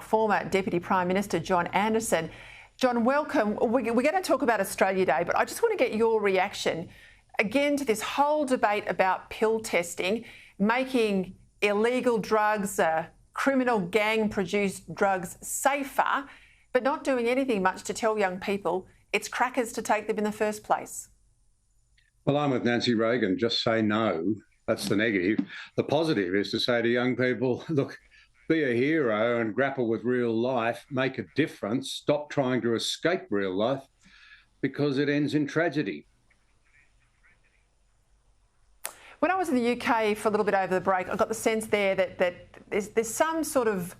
former Deputy Prime Minister John Anderson. John, welcome. We're going to talk about Australia Day, but I just want to get your reaction again to this whole debate about pill testing, making illegal drugs, criminal gang-produced drugs safer, but not doing anything much to tell young people it's crackers to take them in the first place. Well, I'm with Nancy Reagan. Just say no. That's the negative. The positive is to say to young people, look, be a hero and grapple with real life, make a difference, stop trying to escape real life because it ends in tragedy. When I was in the UK for a little bit over the break, I got the sense there that there's some sort of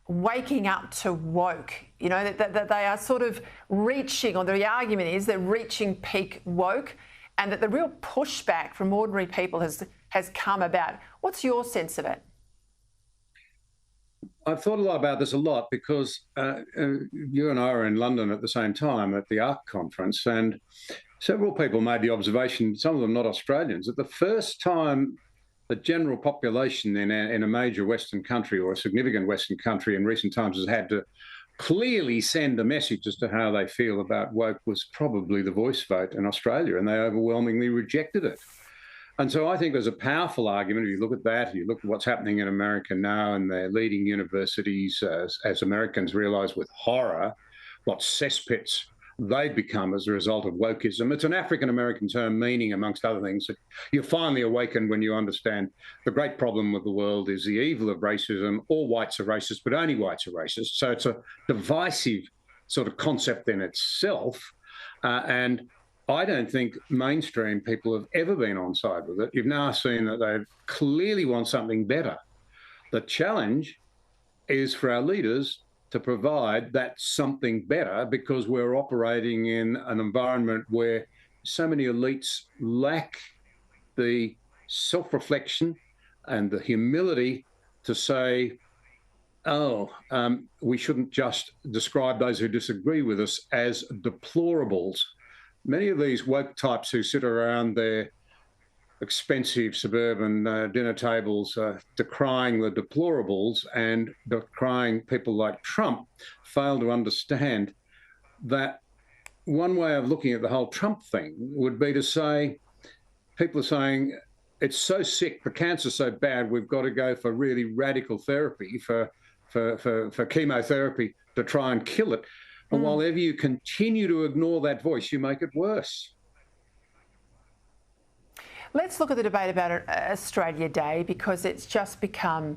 waking up to woke, you know, that they are sort of reaching, or the argument is they're reaching peak woke, and that the real pushback from ordinary people has come about. What's your sense of it? I've thought a lot about this because you and I were in London at the same time at the ARC conference, and several people made the observation, some of them not Australians, that the first time the general population in a major Western country or a significant Western country in recent times has had to clearly send a message as to how they feel about woke was probably the Voice vote in Australia, and they overwhelmingly rejected it. And so I think there's a powerful argument. If you look at that, you look at what's happening in America now and their leading universities, as Americans realise with horror what cesspits they've become as a result of wokeism. It's an African-American term meaning, amongst other things, that you finally awaken when you understand the great problem with the world is the evil of racism. All whites are racist, but only whites are racist. So it's a divisive sort of concept in itself. And I don't think mainstream people have ever been on side with it. You've now seen that they clearly want something better. The challenge is for our leaders to provide that something better, because we're operating in an environment where so many elites lack the self-reflection and the humility to say, we shouldn't just describe those who disagree with us as deplorables. Many of these woke types who sit around their expensive suburban dinner tables decrying the deplorables and decrying people like Trump fail to understand that one way of looking at the whole Trump thing would be to say, people are saying, it's so sick, the cancer's so bad, we've got to go for really radical therapy, for chemotherapy to try and kill it. And while ever you continue to ignore that voice, you make it worse. Let's look at the debate about Australia Day, because it's just become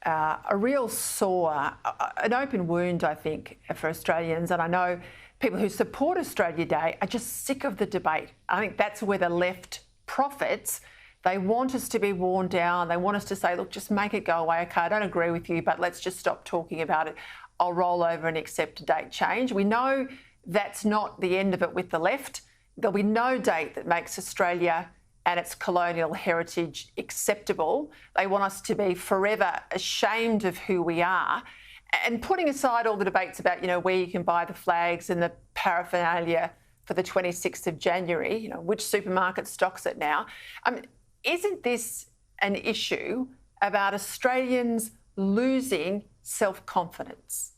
a real sore, an open wound, I think, for Australians. And I know people who support Australia Day are just sick of the debate. I think that's where the left profits. They want us to be worn down. They want us to say, look, just make it go away. Okay, I don't agree with you, but let's just stop talking about it. I'll roll over and accept a date change. We know that's not the end of it with the left. There'll be no date that makes Australia and its colonial heritage acceptable. They want us to be forever ashamed of who we are. And putting aside all the debates about, you know, where you can buy the flags and the paraphernalia for the 26th of January, you know, which supermarket stocks it now, isn't this an issue about Australians losing self-confidence?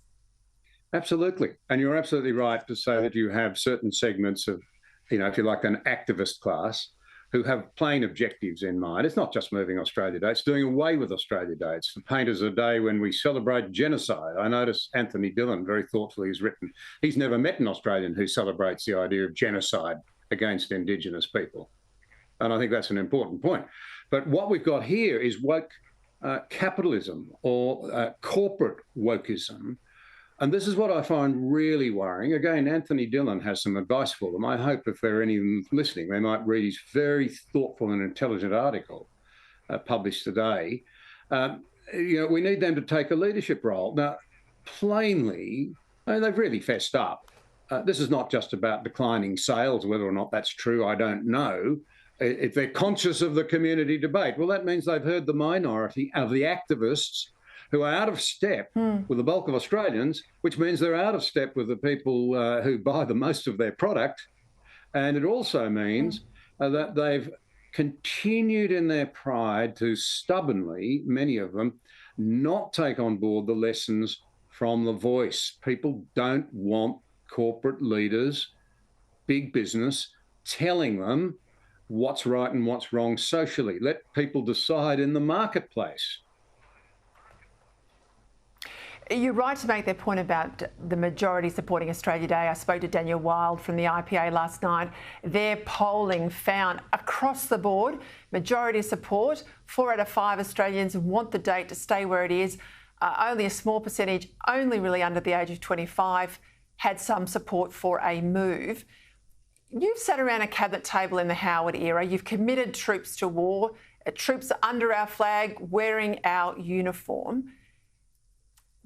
Absolutely. And you're absolutely right to say that you have certain segments of, you know, if you like, an activist class who have plain objectives in mind. It's not just moving Australia Day, it's doing away with Australia Day. It's for Painters a day when we celebrate genocide. I notice Anthony Dillon very thoughtfully has written, he's never met an Australian who celebrates the idea of genocide against Indigenous people. And I think that's an important point. But what we've got here is woke capitalism or corporate wokeism. And this is what I find really worrying. Again, Anthony Dillon has some advice for them. I hope if there are any of them listening, they might read his very thoughtful and intelligent article published today. You know, we need them to take a leadership role. Now, plainly, I mean, they've really fessed up. This is not just about declining sales. Whether or not that's true, I don't know. If they're conscious of the community debate, well, that means they've heard the minority of the activists who are out of step with the bulk of Australians, which means they're out of step with the people who buy the most of their product. And it also means that they've continued in their pride to stubbornly, many of them, not take on board the lessons from the voice. People don't want corporate leaders, big business, telling them what's right and what's wrong socially. Let people decide in the marketplace. You're right to make that point about the majority supporting Australia Day. I spoke to Daniel Wild from the IPA last night. Their polling found across the board majority support. 4 out of 5 Australians want the date to stay where it is. Only a small percentage, only really under the age of 25, had some support for a move. You've sat around a cabinet table in the Howard era. You've committed troops to war. Troops are under our flag, wearing our uniform.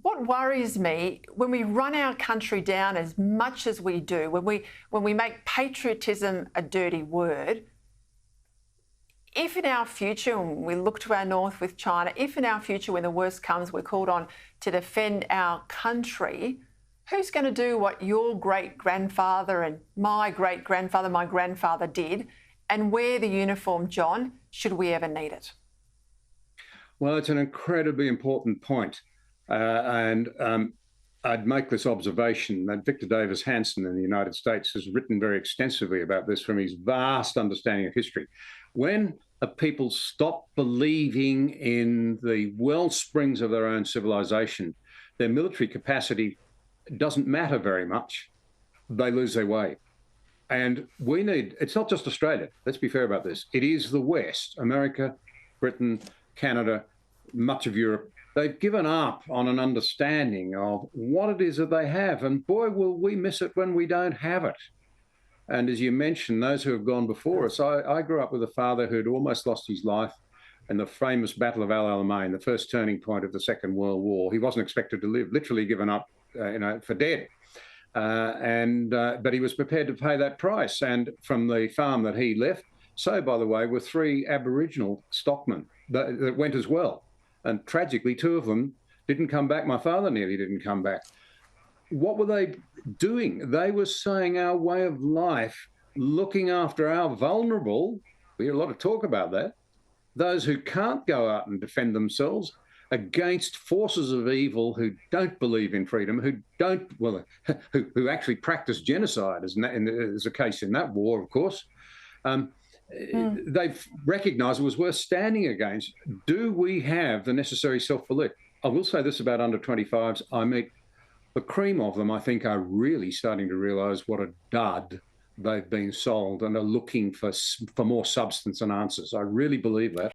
What worries me, when we run our country down as much as we do, when we make patriotism a dirty word, if in our future, when we look to our north with China, if in our future when the worst comes, we're called on to defend our country, who's going to do what your great-grandfather and my great-grandfather, my grandfather did, and wear the uniform, John, should we ever need it? Well, it's an incredibly important point. I'd make this observation that Victor Davis Hanson in the United States has written very extensively about this from his vast understanding of history. When a people stop believing in the well springs of their own civilization, their military capacity doesn't matter very much. They lose their way. And we need, it's not just Australia, let's be fair about this. It is the West, America, Britain, Canada, much of Europe. They've given up on an understanding of what it is that they have. And boy, will we miss it when we don't have it. And as you mentioned, those who have gone before us, I grew up with a father who'd almost lost his life in the famous Battle of El Alamein, the first turning point of the Second World War. He wasn't expected to live, literally given up for dead. But he was prepared to pay that price. And from the farm that he left, so, by the way, were 3 Aboriginal stockmen that went as well. And tragically, 2 of them didn't come back. My father nearly didn't come back. What were they doing? They were saying our way of life, looking after our vulnerable, we hear a lot of talk about that, those who can't go out and defend themselves against forces of evil who don't believe in freedom, who actually practice genocide, as a case in that war, of course. They've recognised it was worth standing against. Do we have the necessary self-belief? I will say this about under 25s. I meet the cream of them, I think, are really starting to realise what a dud they've been sold and are looking for more substance and answers. I really believe that.